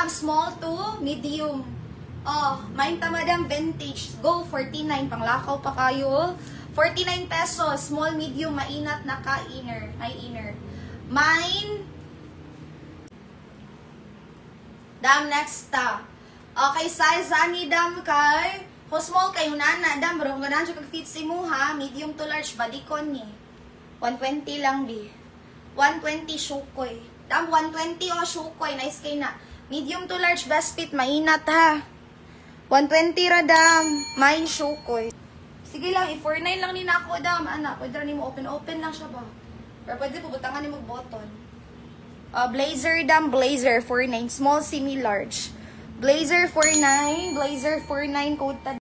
Madam, small to medium. Oh, main ta madam, vintage. Go, 49. Panglakaw pa kayo. 49 pesos. Small, medium, mainat, naka-inner. Ay, inner. Mine. Dam, next ta. Okay, size ani dam kay. Kung small kayo nana, dam, bro, kung ganaan siya kag-fit si mo ha. Medium to large, badikon ni. 120 lang di. 120 shukoy. Dam, 120 o shukoy. Nice kay na. Medium to large, best fit, mainat ha. 120 ra dam. Mine shukoy. Sige lang, i-49 lang ni na ako dam. Anak, pwede rin mo open lang siya ba? Pero pwede pubutangan ni mo button. Blazer dam, blazer 49. Small, semi-large. Blazer 49. Blazer 49, code